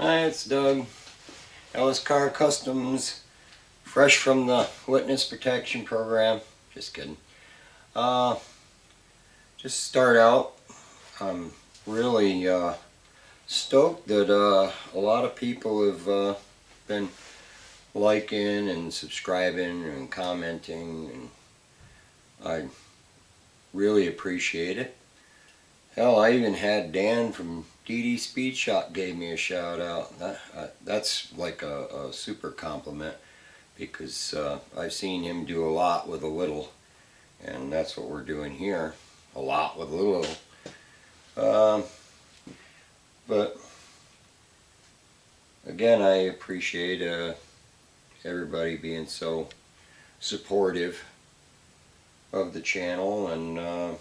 Hi, it's Doug. Ellis Car Customs, fresh from the witness protection program. Just kidding. Just start out. I'm really stoked that a lot of people have been liking and subscribing and commenting, and I really appreciate it. Hell, I even had Dan from DD Speed Shop gave me a shout out. That's like a super compliment, because I've seen him do a lot with a little, and that's what we're doing here. A lot with a little. But again, I appreciate everybody being so supportive of the channel, and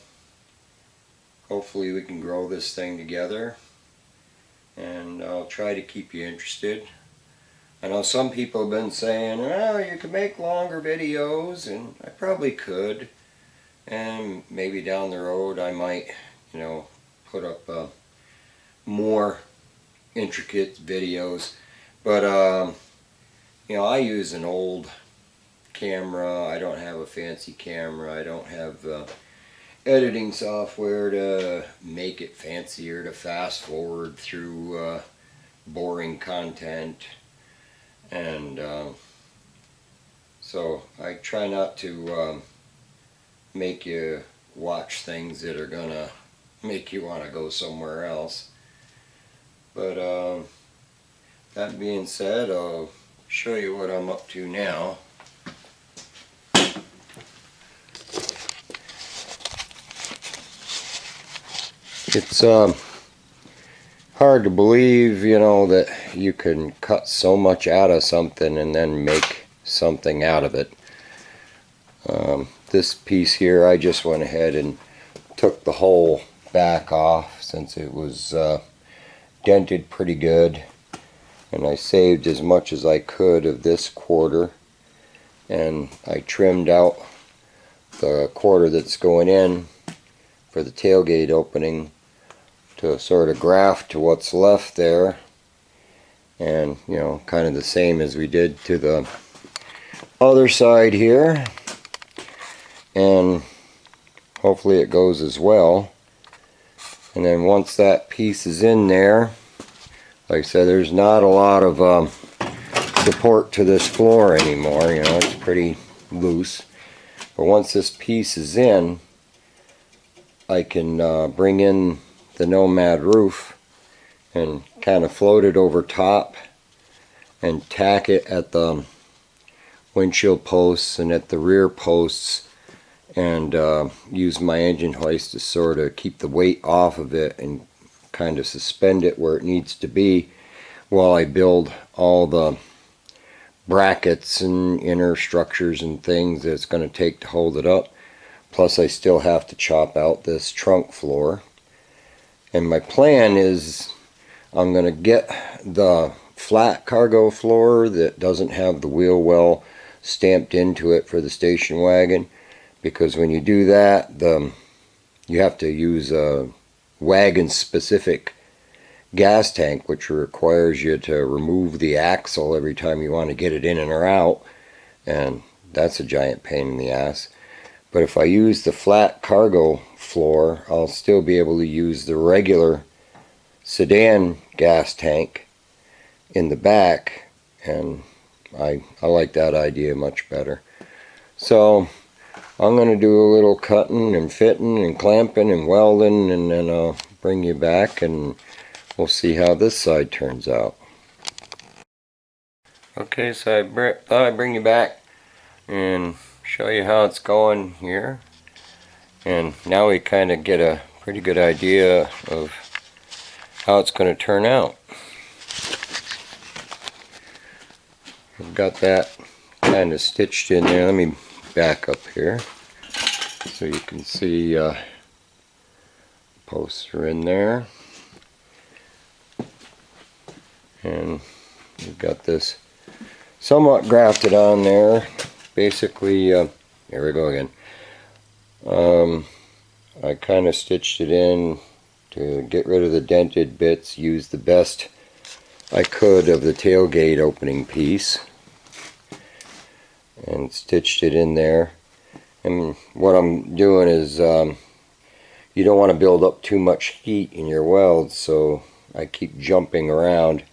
hopefully we can grow this thing together, and I'll try to keep you interested. I know some people have been saying, well, you could make longer videos, and I probably could, and maybe down the road I might, put up more intricate videos. But I use an old camera. I don't have a fancy camera. I don't have editing software to make it fancier, to fast forward through boring content, and so I try not to make you watch things that are gonna make you want to go somewhere else. But that being said, I'll show you what I'm up to now. It's hard to believe, that you can cut so much out of something and then make something out of it. This piece here, I just went ahead and took the whole back off, since it was dented pretty good, and I saved as much as I could of this quarter, and I trimmed out the quarter that's going in for the tailgate opening to sort of graft to what's left there, and kind of the same as we did to the other side here, and hopefully it goes as well. And then once that piece is in there, like I said, there's not a lot of support to this floor anymore. It's pretty loose. But once this piece is in, I can bring in the Nomad roof and kind of float it over top and tack it at the windshield posts and at the rear posts, and use my engine hoist to sort of keep the weight off of it and kind of suspend it where it needs to be while I build all the brackets and inner structures and things that it's going to take to hold it up. Plus I still have to chop out this trunk floor. And my plan is I'm going to get the flat cargo floor that doesn't have the wheel well stamped into it for the station wagon, because when you do that, you have to use a wagon specific gas tank, which requires you to remove the axle every time you want to get it in and or out, and that's a giant pain in the ass. But if I use the flat cargo floor, I'll still be able to use the regular sedan gas tank in the back, and I like that idea much better. So I'm going to do a little cutting and fitting and clamping and welding, and then I'll bring you back and we'll see how this side turns out. Okay, so I thought I'd bring you back and show you how it's going here, and now we kind of get a pretty good idea of how it's going to turn out. I've got that kind of stitched in there. Let me back up here so you can see posts are in there, and we've got this somewhat grafted on there. Basically, here we go again. I kind of stitched it in to get rid of the dented bits, use the best I could of the tailgate opening piece and stitched it in there. And what I'm doing is you don't want to build up too much heat in your welds, so I keep jumping around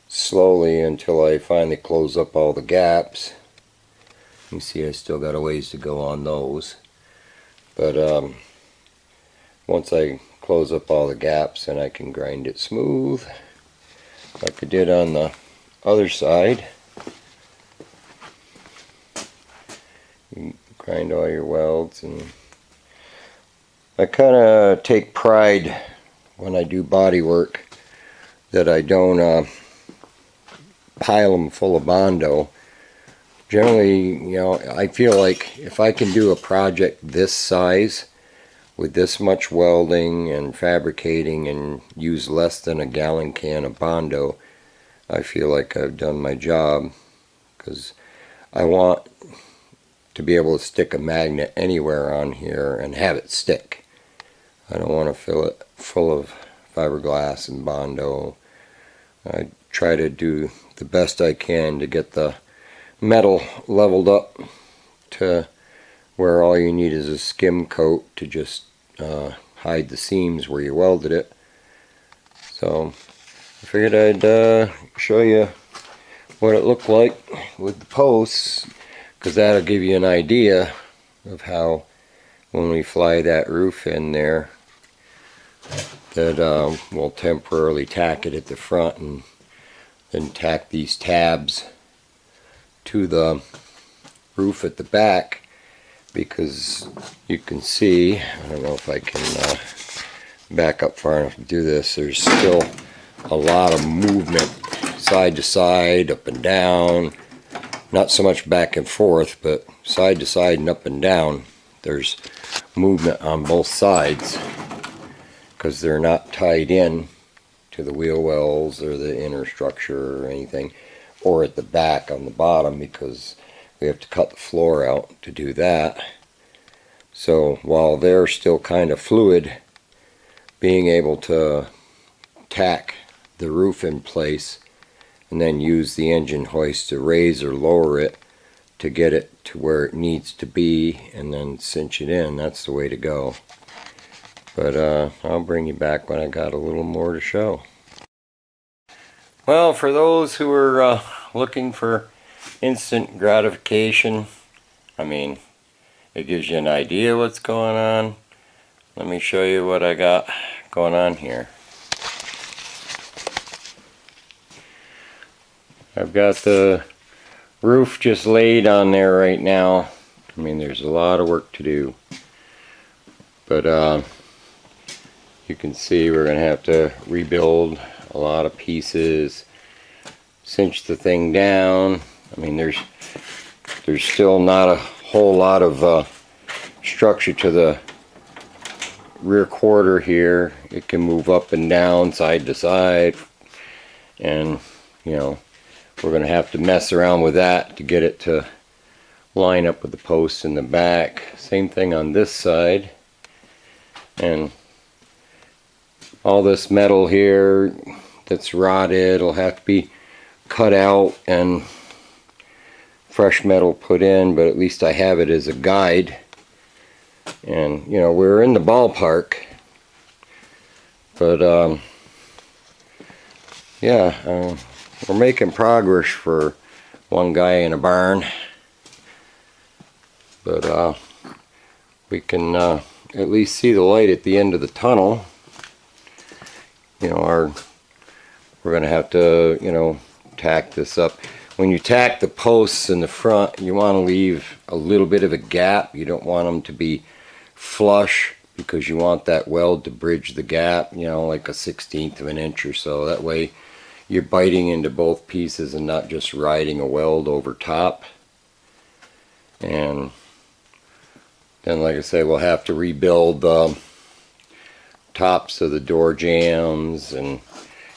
slowly until I finally close up all the gaps. You see I still got a ways to go on those, but once I close up all the gaps, then I can grind it smooth like I did on the other side. You grind all your welds, and I kind of take pride when I do body work that I don't pile them full of Bondo. Generally, you know, I feel like if I can do a project this size with this much welding and fabricating and use less than a gallon can of Bondo, I feel like I've done my job, because I want to be able to stick a magnet anywhere on here and have it stick. I don't want to fill it full of fiberglass and Bondo. I try to do the best I can to get the metal leveled up to where all you need is a skim coat to just hide the seams where you welded it. So I figured I'd show you what it looked like with the posts, because that'll give you an idea of how, when we fly that roof in there, that we'll temporarily tack it at the front and then tack these tabs to the roof at the back, because you can see, I don't know if I can back up far enough to do this, there's still a lot of movement side to side, up and down, not so much back and forth, but side to side and up and down. There's movement on both sides because they're not tied in to the wheel wells or the inner structure or anything, or at the back on the bottom, because we have to cut the floor out to do that. So while they're still kind of fluid, being able to tack the roof in place and then use the engine hoist to raise or lower it to get it to where it needs to be and then cinch it in, that's the way to go. But I'll bring you back when I got a little more to show. Well, for those who are looking for instant gratification, I mean, it gives you an idea what's going on. Let me show you what I got going on here. I've got the roof just laid on there right now. I mean, there's a lot of work to do, but you can see we're going to have to rebuild a lot of pieces, cinch the thing down. I mean, there's still not a whole lot of structure to the rear quarter here. It can move up and down, side to side, and you know, we're going to have to mess around with that to get it to line up with the posts in the back. Same thing on this side. And all this metal here that's rotted will have to be cut out and fresh metal put in, but at least I have it as a guide. And you know, we're in the ballpark, but yeah, we're making progress for one guy in a barn, but we can at least see the light at the end of the tunnel. You know, we're going to have to, you know, tack this up. When you tack the posts in the front, you want to leave a little bit of a gap. You don't want them to be flush, because you want that weld to bridge the gap, you know, like a 1/16 of an inch or so. That way you're biting into both pieces and not just riding a weld over top. And then, like I say, we'll have to rebuild the tops of the door jambs and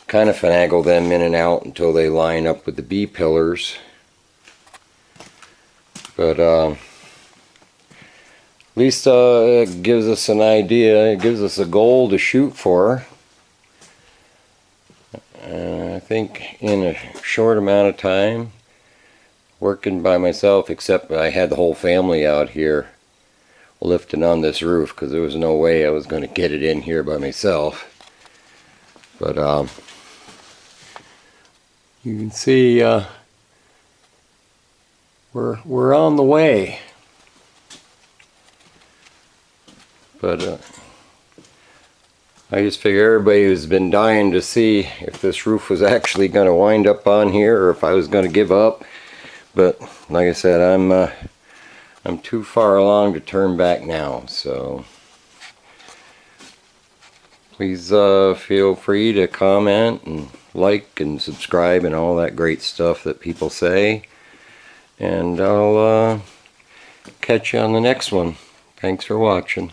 kind of finagle them in and out until they line up with the B pillars. But at least it gives us an idea, it gives us a goal to shoot for. I think in a short amount of time, working by myself, except I had the whole family out here lifting on this roof because there was no way I was going to get it in here by myself. But you can see we're on the way. But I just figure everybody has been dying to see if this roof was actually going to wind up on here or if I was going to give up. But like I said, I'm too far along to turn back now. So please feel free to comment and like and subscribe and all that great stuff that people say. And I'll catch you on the next one. Thanks for watching.